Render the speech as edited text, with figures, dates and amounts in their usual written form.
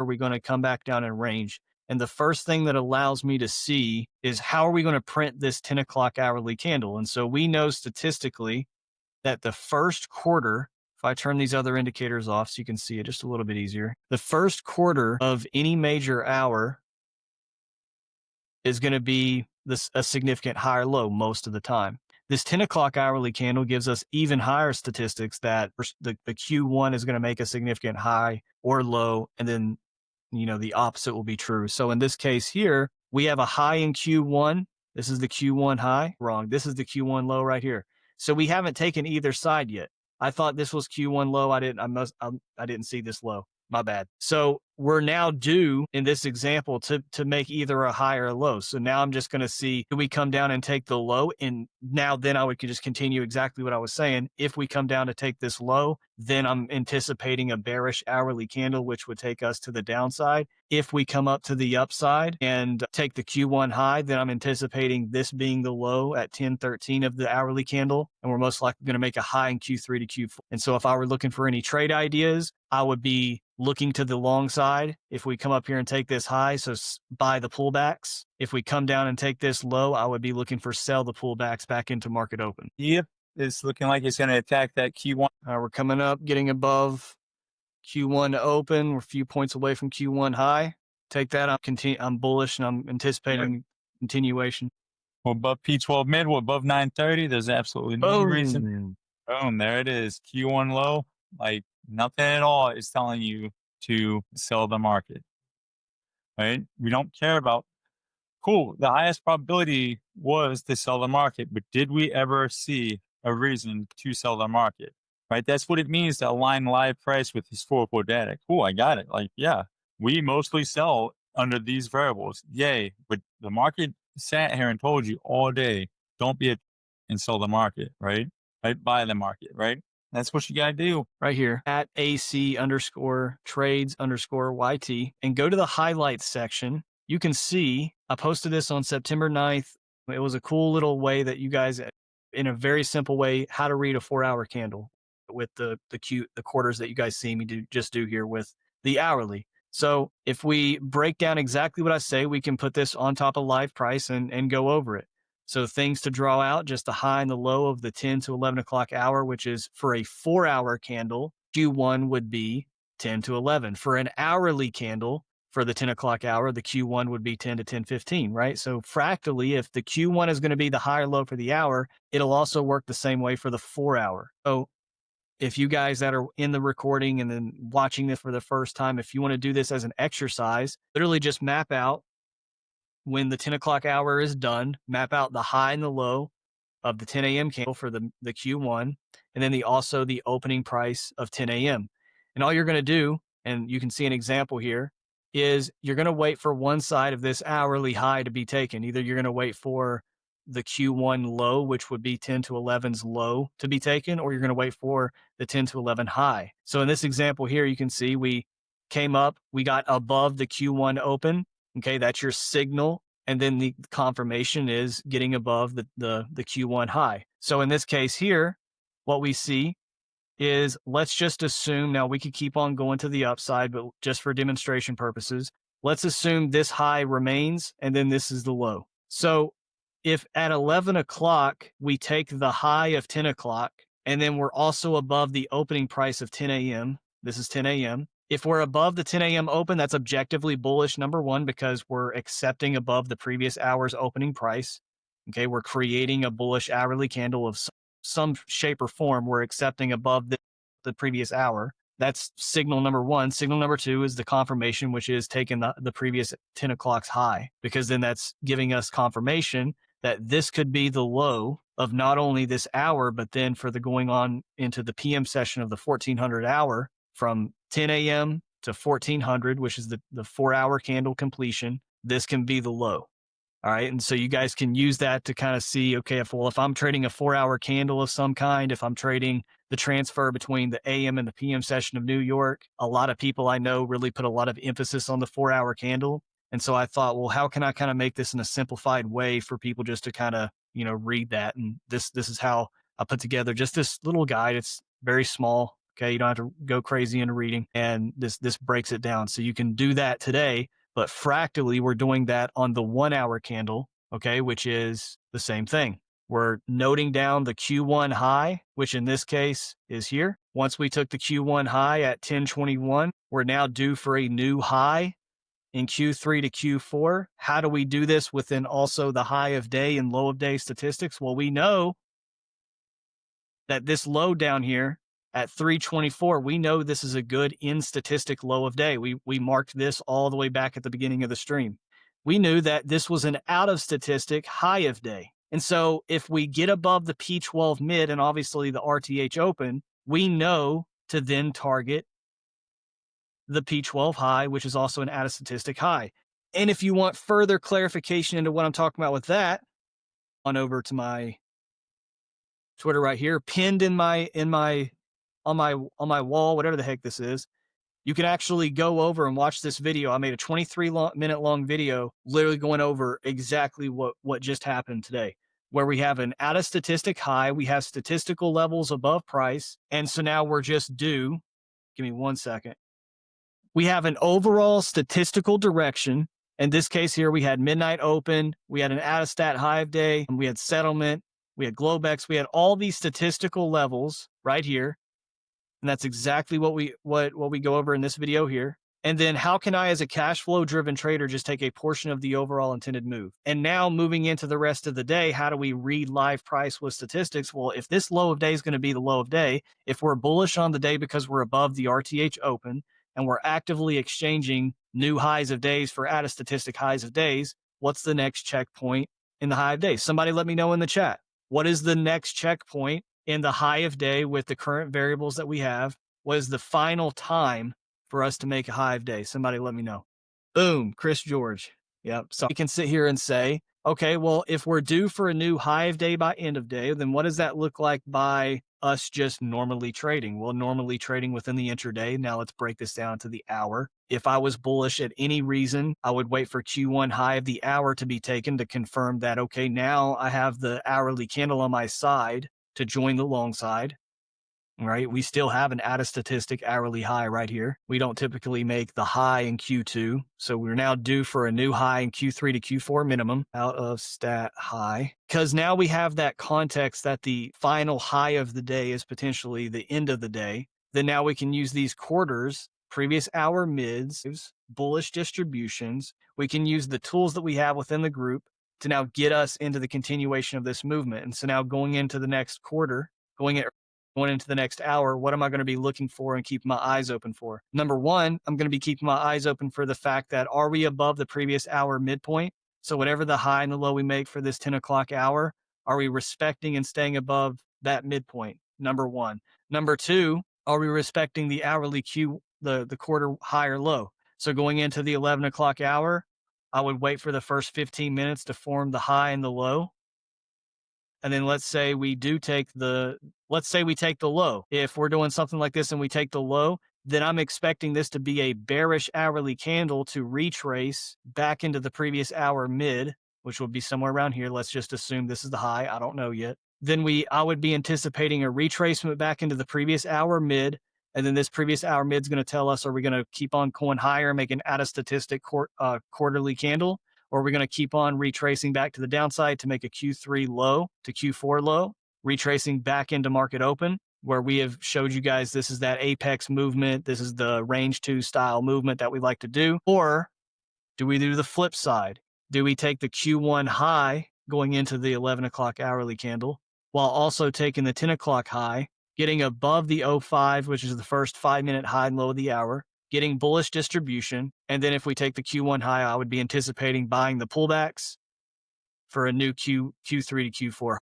are we going to come back down in range? And the first thing that allows me to see is how are we going to print this 10 o'clock hourly candle? And so we know statistically that the first quarter, if I turn these other indicators off so you can see it just a little bit easier, the first quarter of any major hour is going to be a significant higher low most of the time. This 10 o'clock hourly candle gives us even higher statistics that the Q1 is going to make a significant high or low, and then the opposite will be true. So in this case here, we have a high in Q1. This is the Q1 high. Wrong. This is the Q1 low right here. So we haven't taken either side yet. I thought this was Q1 low. I didn't see this low. My bad. So we're now due in this example to make either a high or a low. So now I'm just going to see, do we come down and take the low? And now then I would just continue exactly what I was saying. If we come down to take this low, then I'm anticipating a bearish hourly candle, which would take us to the downside. If we come up to the upside and take the Q1 high, then I'm anticipating this being the low at 10:13 of the hourly candle. And we're most likely going to make a high in Q3 to Q4. And so if I were looking for any trade ideas, I would be looking to the long side. If we come up here and take this high, so buy the pullbacks. If we come down and take this low, I would be looking for sell the pullbacks back into market open. Yep. It's looking like it's going to attack that Q1. We're coming up, getting above Q1 to open. We're a few points away from Q1 high. Take that. I'm bullish and I'm anticipating continuation. We're above P12 mid. We're above 930. There's absolutely no reason. Boom. There it is. Q1 low. Like nothing at all is telling you to sell the market, right? We don't care about, cool, the highest probability was to sell the market, but did we ever see a reason to sell the market, right? That's what it means to align live price with historical data. Cool, I got it. Like, yeah, we mostly sell under these variables. Yay. But the market sat here and told you all day, don't be and sell the market, right? Right? Buy the market, right? That's what you got to do. Right here at AC_trades_YT and go to the highlights section. You can see I posted this on September 9th. It was a cool little way that you guys, in a very simple way, how to read a 4-hour candle with the quarters that you guys see me do here with the hourly. So if we break down exactly what I say, we can put this on top of live price and go over it. So things to draw out, just the high and the low of the 10 to 11 o'clock hour, which is for a 4-hour candle, Q1 would be 10 to 11. For an hourly candle, for the 10 o'clock hour, the Q1 would be 10 to 10:15, right? So fractally, if the Q1 is going to be the high or low for the hour, it'll also work the same way for the 4-hour. So if you guys that are in the recording and then watching this for the first time, if you want to do this as an exercise, literally just map out when the 10 o'clock hour is done, map out the high and the low of the 10 a.m. candle for the Q1, and then also the opening price of 10 a.m. And all you're going to do, and you can see an example here, is you're going to wait for one side of this hourly high to be taken. Either you're going to wait for the Q1 low, which would be 10 to 11's low to be taken, or you're going to wait for the 10 to 11 high. So in this example here, you can see we came up, we got above the Q1 open. Okay, that's your signal. And then the confirmation is getting above the Q1 high. So in this case here, what we see is, let's just assume, now we could keep on going to the upside, but just for demonstration purposes, let's assume this high remains and then this is the low. So if at 11 o'clock, we take the high of 10 o'clock, and then we're also above the opening price of 10 a.m., this is 10 a.m., if we're above the 10 a.m. open, that's objectively bullish, number one, because we're accepting above the previous hour's opening price. Okay, we're creating a bullish hourly candle of some shape or form. We're accepting above the previous hour. That's signal number one. Signal number two is the confirmation, which is taking the previous 10 o'clock's high, because then that's giving us confirmation that this could be the low of not only this hour, but then for the going on into the PM session of the 1400 hour, from 10 a.m. to 1400, which is the 4-hour candle completion, this can be the low. All right. And so you guys can use that to kind of see, okay, if I'm trading a 4-hour candle of some kind, if I'm trading the transfer between the AM and the PM session of New York, a lot of people I know really put a lot of emphasis on the 4-hour candle. And so I thought, well, how can I kind of make this in a simplified way for people just to kind of, read that? And this is how I put together just this little guide. It's very small. Okay, you don't have to go crazy into reading, and this breaks it down. So you can do that today, but fractally, we're doing that on the 1 hour candle, okay, which is the same thing. We're noting down the Q1 high, which in this case is here. Once we took the Q1 high at 1021, we're now due for a new high in Q3 to Q4. How do we do this within also the high of day and low of day statistics? Well, we know that this low down here at 324, we know this is a good in statistic low of day. We marked this all the way back at the beginning of the stream. We knew that this was an out of statistic high of day. And so if we get above the P12 mid and obviously the RTH open, we know to then target the P12 high, which is also an out of statistic high. And if you want further clarification into what I'm talking about with that, on over to my Twitter right here, pinned on my wall, whatever the heck this is. You can actually go over and watch this video. I made a 23-minute long video literally going over exactly what just happened today, where we have an out of statistic high, we have statistical levels above price, and so now we're just due. Give me 1 second. We have an overall statistical direction. In this case here, we had midnight open, we had an out of stat high of day, and we had settlement, we had Globex, we had all these statistical levels right here. And that's exactly what we go over in this video here. And then how can I, as a cash flow driven trader, just take a portion of the overall intended move? And now moving into the rest of the day, how do we read live price with statistics? Well, if this low of day is going to be the low of day, if we're bullish on the day because we're above the RTH open and we're actively exchanging new highs of days for out of statistic highs of days, what's the next checkpoint in the high of day? Somebody let me know in the chat. What is the next checkpoint in the high of day with the current variables that we have? What is the final time for us to make a high of day? Somebody let me know. Boom, Chris George. Yep. So we can sit here and say, okay, well, if we're due for a new high of day by end of day, then what does that look like by us just normally trading? Well, normally trading within the intraday. Now let's break this down to the hour. If I was bullish at any reason, I would wait for Q1 high of the hour to be taken to confirm that, okay, now I have the hourly candle on my side to join the long side. Right? We still have an out of statistic hourly high right here. We don't typically make the high in Q2. So we're now due for a new high in Q3 to Q4 minimum out of stat high. Because now we have that context that the final high of the day is potentially the end of the day. Then now we can use these quarters, previous hour mids, bullish distributions. We can use the tools that we have within the group to now get us into the continuation of this movement. And so now going into the next quarter, going into the next hour, what am I going to be looking for and keeping my eyes open for? Number one, I'm going to be keeping my eyes open for the fact that are we above the previous hour midpoint? So whatever the high and the low we make for this 10 o'clock hour, are we respecting and staying above that midpoint? Number one. Number two, are we respecting the hourly Q, the quarter high or low? So going into the 11 o'clock hour, I would wait for the first 15 minutes to form the high and the low. And then let's say we take the low. If we're doing something like this and we take the low, then I'm expecting this to be a bearish hourly candle to retrace back into the previous hour mid, which would be somewhere around here. Let's just assume this is the high. I don't know yet. Then I would be anticipating a retracement back into the previous hour mid. And then this previous hour mid is going to tell us, are we going to keep on going higher, making out of statistic quarterly candle? Or are we going to keep on retracing back to the downside to make a Q3 low to Q4 low, retracing back into market open, where we have showed you guys this is that apex movement. This is the range 2 style movement that we like to do. Or do we do the flip side? Do we take the Q1 high going into the 11 o'clock hourly candle while also taking the 10 o'clock high, getting above the 05, which is the first 5-minute high and low of the hour, getting bullish distribution. And then if we take the Q1 high, I would be anticipating buying the pullbacks for a new Q3 to Q4